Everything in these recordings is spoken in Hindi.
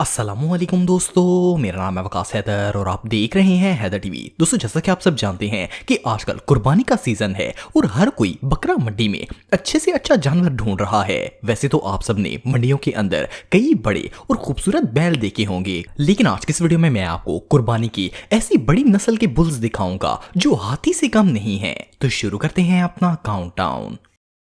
अस्सलामुअलैकुम दोस्तों, मेरा नाम है वकास हैदर और आप देख रहे हैं हैदर टीवी। दोस्तों, जैसा कि आप सब जानते हैं कि आजकल कुर्बानी का सीजन है और हर कोई बकरा मंडी में अच्छे से अच्छा जानवर ढूंढ रहा है। वैसे तो आप सब ने मंडियों के अंदर कई बड़े और खूबसूरत बैल देखे होंगे, लेकिन आज के इस वीडियो में मैं आपको कुर्बानी की ऐसी बड़ी नस्ल के बुल्स दिखाऊंगा जो हाथी से कम नहीं है। तो शुरू करते हैं अपना काउंटडाउन।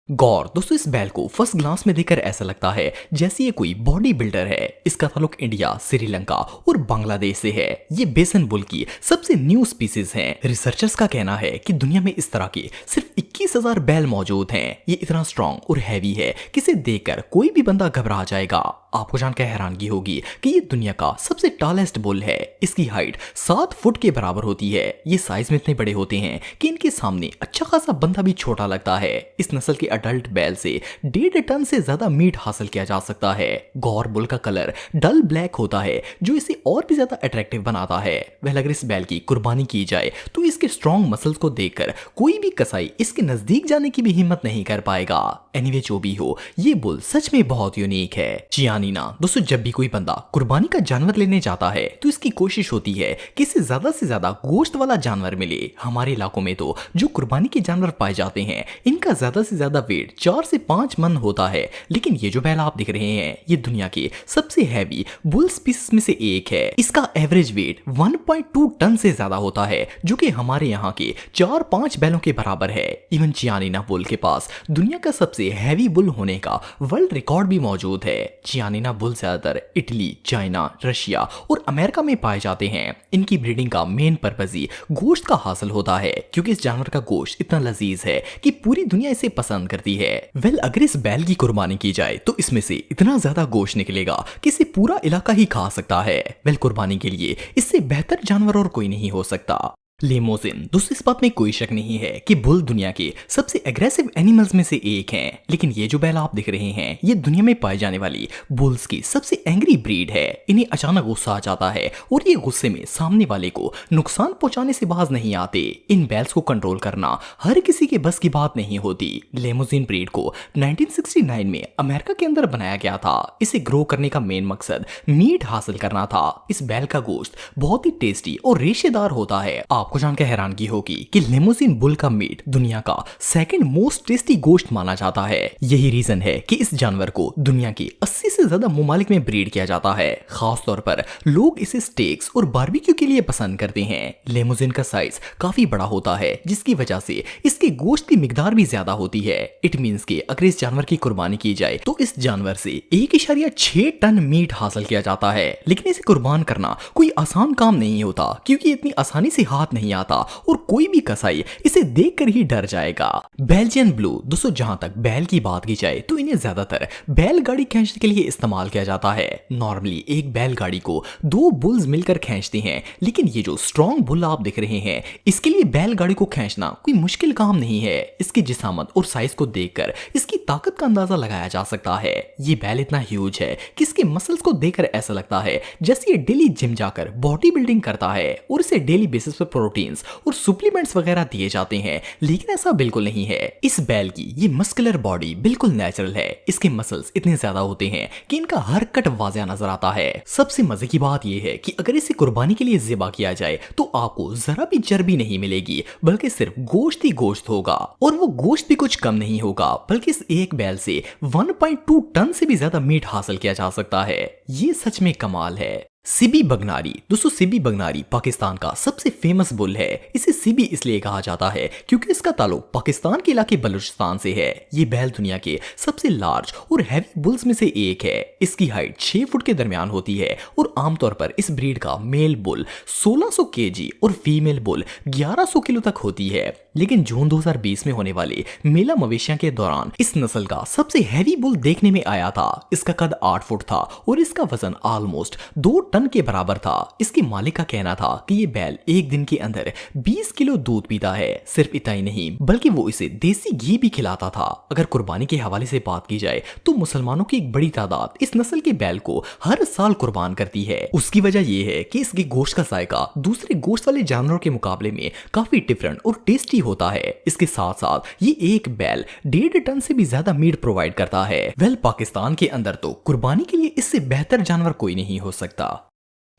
गौर दोस्तों, इस बैल को फर्स्ट ग्लांस में देखकर ऐसा लगता है जैसे ये कोई बॉडी बिल्डर है। इसका ताल्लुक इंडिया, श्रीलंका और बांग्लादेश से है। ये बेसन बुल की सबसे न्यू स्पीसीज है। रिसर्चर्स का कहना है कि दुनिया में इस तरह के सिर्फ 21,000 बैल मौजूद हैं। ये इतना स्ट्रॉन्ग और हैवी है कि इसे देखकर कोई भी बंदा घबरा जाएगा। आपको जानकर हैरानगी होगी कि ये दुनिया का सबसे टॉलेस्ट बुल है। इसकी हाइट 7 फुट के बराबर होती है। ये साइज में इतने बड़े होते हैं कि इनके सामने अच्छा खासा बंदा भी छोटा लगता है। इस नस्ल के अडल्ट बैल से 1.5 टन से ज्यादा मीट हासिल किया जा सकता है। गौर बुल का कलर डल ब्लैक होता है जो इसे और भी ज्यादा अट्रैक्टिव बनाता है। वह अगर इस बैल की कुर्बानी की जाए तो इसके स्ट्रॉन्ग मसल्स को देखकर कोई भी कसाई इसके नजदीक जाने की भी हिम्मत नहीं कर पाएगा। एनीवे जो भी हो, ये बुल सच में बहुत यूनिक है। चियानिना दोस्तों, जब भी कोई बंदा कुर्बानी का जानवर लेने जाता है तो इसकी कोशिश होती है कि इसे ज्यादा से ज्यादा गोश्त वाला जानवर मिले। हमारे इलाकों में तो जो कुर्बानी के जानवर पाए जाते हैं इनका ज्यादा से ज्यादा वेट 4 से 5 मन होता है, लेकिन ये जो बैल आप दिख रहे हैं ये दुनिया के सबसे हैवी बुल स्पीसीज में से एक है। इसका एवरेज वेट 1.2 टन से ज्यादा होता है, जो कि हमारे यहाँ के 4-5 बैलों के बराबर है। इवन चियानिना बुल के पास दुनिया का सबसे हैवी बुल होने का वर्ल्ड रिकॉर्ड भी मौजूद है। चियानिना बुल ज्यादातर इटली, चाइना, रशिया और अमेरिका में पाए जाते हैं। इनकी ब्रीडिंग का मेन पर्पज ही गोश्त का हासिल होता है, क्योंकि इस जानवर का गोश्त इतना लजीज है कि पूरी दुनिया इसे पसंद करती है। अगर इस बैल की कुर्बानी की जाए तो इसमें से इतना ज्यादा गोश्त निकलेगा कि इसे पूरा इलाका ही खा सकता है। कुर्बानी के लिए इससे बेहतर जानवर और कोई नहीं हो सकता। लिमोजिन दोस्तों, इस बात में कोई शक नहीं है कि बुल दुनिया के सबसे एग्रेसिव एनिमल्स में से एक हैं। लेकिन ये जो बैल आप दिख रहे हैं ये दुनिया में पाई जाने वाली बुल्स की सबसे एंग्री ब्रीड है। इन्हें अचानक गुस्सा आ जाता है और ये गुस्से में सामने वाले को नुकसान पहुंचाने से बाज नहीं आते। इन बैल्स को कंट्रोल करना हर किसी के बस की बात नहीं होती। लिमोजिन ब्रीड को 1969 में अमेरिका के अंदर बनाया गया था। इसे ग्रो करने का मेन मकसद मीट हासिल करना था। इस बैल का गोश्त बहुत ही टेस्टी और रेशेदार होता है। आपको जानकर हैरानगी होगी कि लिमोजिन बुल का मीट दुनिया का सेकंड मोस्ट टेस्टी गोश्त माना जाता है। यही रीजन है कि इस जानवर को दुनिया के 80 से ज्यादा ममालिक में ब्रीड किया जाता है। खास तौर पर लोग इसे स्टेक्स और बारबेक्यू के लिए पसंद करते हैं। लिमोजिन का साइज काफी बड़ा होता है, जिसकी वजह से इसके गोश्त की मिकदार भी ज्यादा होती है। इट मींस कि अगर इस जानवर की कुर्बानी की जाए तो इस जानवर से 1.6 टन मीट हासिल किया जाता है। लेकिन इसे कुर्बान करना कोई आसान काम नहीं होता, क्योंकि इतनी आसानी से हाथ नहीं आता और कोई भी कसाई इसे देखकर ही डर जाएगा। बेल्जियन ब्लू दोस्तों, जहां तक बैल की बात की जाए तो इन्हें ज्यादातर बैलगाड़ी खींचने के लिए इस्तेमाल किया जाता है। नॉर्मली एक बैलगाड़ी को 2 बुल्स मिलकर खींचते हैं, लेकिन ये जो स्ट्रॉन्ग बुल आप दिख रहे हैं इसके लिए बैलगाड़ी को खींचना कोई मुश्किल काम नहीं है। इसकी जिसामत और साइज को देखकर इसकी ताकत का अंदाजा लगाया जा सकता है। ये बैल इतना ह्यूज है कि इसके मसल्स को देखकर ऐसा लगता है जैसे ये डेली जिम जाकर बॉडी बिल्डिंग करता है और इसे डेली बेसिस पर प्रोटीन्स और सप्लीमेंट्स वगैरह दिए जाते हैं। लेकिन ऐसा बिल्कुल नहीं है। इस बैल की ये मस्कुलर बॉडी बिल्कुल नेचुरल है। इसके मसल्स इतने ज्यादा होते हैं कि इनका हर कट वाज़िह नजर आता है। सबसे मजे की बात यह है कि अगर इसे कुर्बानी के लिए ज़िबा किया जाए तो आपको जरा भी चर्बी नहीं मिलेगी, बल्कि सिर्फ गोश्त ही गोश्त होगा। और वो गोश्त भी कुछ कम नहीं होगा, बल्कि इस एक बैल से 1.2 टन से भी ज्यादा मीट हासिल किया जा सकता है। ये सच में कमाल है। सिबी बगनारी दोस्तों, सिबी बगनारी पाकिस्तान का सबसे फेमस बुल है। इसे सिबी इसलिए कहा जाता है क्योंकि इसका ताल्लुक पाकिस्तान के इलाके बलूचिस्तान से है। ये बैल दुनिया के सबसे लार्ज और हैवी बुल्स में से एक है। इसकी हाइट 6 फुट के दरमियान होती है और आमतौर पर इस ब्रीड का मेल बुल 1600 केजी और फीमेल बुल 1100 किलो तक होती है। लेकिन जून 2020 में होने वाले मेला मवेशियां के दौरान इस नस्ल का सबसे हैवी बुल देखने में आया था। इसका कद 8 फुट था और इसका वजन ऑलमोस्ट 2 टन के बराबर था। इसके मालिक का कहना था कि ये बैल एक दिन के अंदर 20 किलो दूध पीता है। सिर्फ इतना ही नहीं, बल्कि वो इसे देसी घी भी खिलाता था। अगर कुर्बानी के हवाले से बात की जाए तो मुसलमानों की एक बड़ी तादाद इस नस्ल के बैल को हर साल कुर्बान करती है। उसकी वजह यह है कि इसके गोश्त का जायका दूसरे गोश्त वाले जानवरों के मुकाबले में काफी डिफरेंट और टेस्टी होता है। इसके साथ साथ ये एक बैल 1.5 टन से भी ज्यादा मीट प्रोवाइड करता है। पाकिस्तान के अंदर तो कुर्बानी के लिए इससे बेहतर जानवर कोई नहीं हो सकता।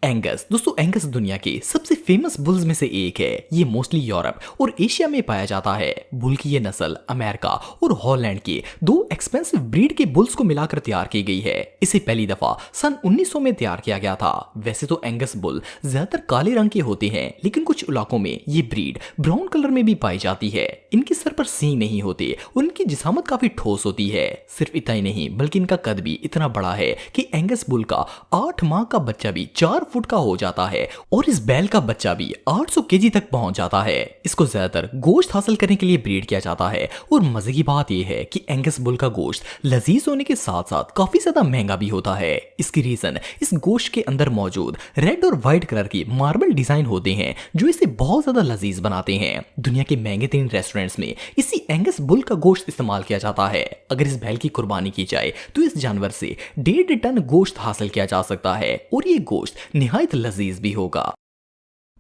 एंगस दोस्तों, एंगस दुनिया के सबसे फेमस बुल्स में से एक है। ये मोस्टली यूरोप और एशिया में पाया जाता है। बुल की ये नस्ल अमेरिका और हॉलैंड के 2 एक्सपेंसिव ब्रीड के बुल्स को मिलाकर तैयार की गई है। इसे पहली दफा सन 1900 में तैयार किया गया था। वैसे तो एंगस बुल ज्यादातर काले रंग के होते हैं, लेकिन कुछ इलाकों में ये ब्रीड ब्राउन कलर में भी पाई जाती है। इनके सर पर सींग नहीं होते और इनकी जिसामत काफी ठोस होती है। सिर्फ इतना ही नहीं, बल्कि इनका कद भी इतना बड़ा है कि एंगस बुल का 8 माह का बच्चा भी 4 फुट का हो जाता है और इस बैल का बच्चा भी 800 केजी तक पहुंच जाता है। इसको ज्यादातर गोश्त हासिल करने के लिए ब्रीड किया जाता है और मजे की बात यह है कि एंगस बुल का गोश्त लजीज होने के साथ साथ काफी ज्यादा महंगा भी होता है। इसकी रीजन इस गोश्त के अंदर मौजूद रेड और व्हाइट कलर की मार्बल डिजाइन होते हैं जो इसे बहुत ज्यादा लजीज बनाते हैं। दुनिया के महंगे 3 रेस्टोरेंट्स में इसी एंगस बुल का गोश्त इस्तेमाल किया जाता है। अगर इस बैल की कुर्बानी की जाए तो इस जानवर से 1.5 टन गोश्त हासिल किया जा सकता है और ये गोश्त निहायत लजीज भी होगा।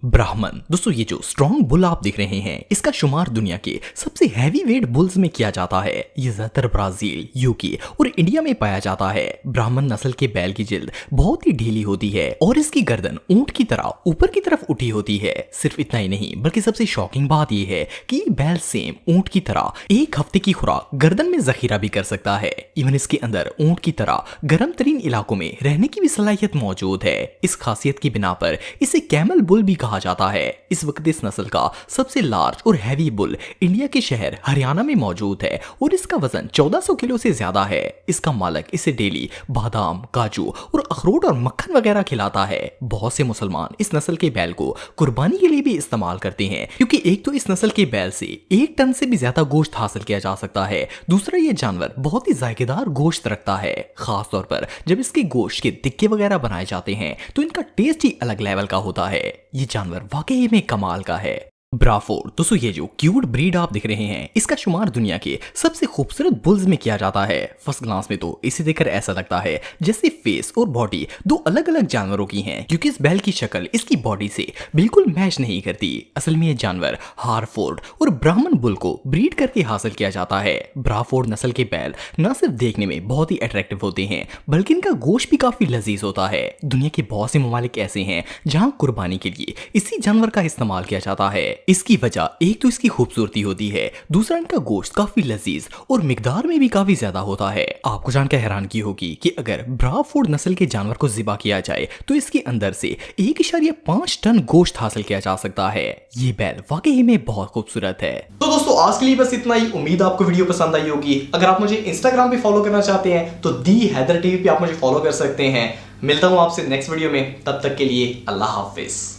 ब्राह्मण दोस्तों, ये जो स्ट्रॉन्ग बुल आप देख रहे हैं, इसका शुमार दुनिया के सबसे हैवी वेट बुल्स में किया जाता है। ये ज्यादातर ब्राजील, यूके और इंडिया में पाया जाता है। ब्राह्मण नस्ल के बैल की जिल्द बहुत ही ढीली होती है और इसकी गर्दन ऊंट की तरह ऊपर की तरफ उठी होती है। सिर्फ इतना ही नहीं, बल्कि सबसे शॉकिंग बात यह है कि बैल सेम ऊंट की तरह 1 हफ्ते की खुराक गर्दन में जखीरा भी कर सकता है। इवन इसके अंदर ऊंट की तरह गर्म तरीन इलाकों में रहने की भी सलाहियत मौजूद है। इस खासियत की बिना पर इसे कैमल बुल भी कहा जाता है। इस वक्त इस नस्ल का सबसे लार्ज और हैवी बुल इंडिया के शहर हरियाणा में मौजूद है और इसका वजन 1400 किलो से ज्यादा है। इसका मालिक इसे डेली बादाम, काजू और अखरोट और मक्खन वगैरह खिलाता है। बहुत से मुसलमान इस नस्ल के बैल को कुर्बानी के लिए भी इस्तेमाल करते हैं, क्योंकि एक तो इस नस्ल के बैल से 1 टन से भी ज्यादा गोश्त हासिल किया जा सकता है। दूसरा, ये जानवर बहुत ही जायकेदार गोश्त रखता है। खास तौर पर जब इसके गोश्त के टिक्के वगैरह बनाए जाते हैं तो इनका टेस्ट ही अलग लेवल का होता है। ये जानवर वाकई में कमाल का है। ब्राफोर्ड दोस्तों, ये जो क्यूट ब्रीड आप दिख रहे हैं, इसका शुमार दुनिया के सबसे खूबसूरत बुल्स में किया जाता है। फर्स्ट ग्लांस में तो इसे देखकर ऐसा लगता है जैसे फेस और बॉडी 2 अलग अलग जानवरों की हैं, क्योंकि इस बैल की शक्ल इसकी बॉडी से बिल्कुल मैच नहीं करती। असल में ये जानवर हारफोर्ड और ब्राह्मण बुल को ब्रीड करके हासिल किया जाता है। ब्राफोर्ड नस्ल के बैल न सिर्फ देखने में बहुत ही अट्रैक्टिव होते हैं, बल्कि इनका गोश्त भी काफी लजीज होता है। दुनिया के बहुत से ममालिक ऐसे हैं जहां कुर्बानी के लिए इसी जानवर का इस्तेमाल किया जाता है। इसकी वजह एक तो इसकी खूबसूरती होती है, दूसरा इनका गोश्त काफी लजीज और मिकदार में भी काफी ज्यादा होता है। आपको जानकर हैरानगी होगी कि अगर ब्राफोर्ड नस्ल के जानवर को ज़िबा किया जाए तो इसके अंदर से 1.5 टन गोश्त हासिल किया जा सकता है। ये बैल वाकई में बहुत खूबसूरत है। तो दोस्तों, आज के लिए बस इतना ही। उम्मीद आपको वीडियो पसंद आई होगी। अगर आप मुझे इंस्टाग्राम पे फॉलो करना चाहते हैं तो दी हैदर टीवी पे आप मुझे फॉलो कर सकते हैं। मिलता हूं आपसे नेक्स्ट वीडियो में, तब तक के लिए अल्लाह हाफिज।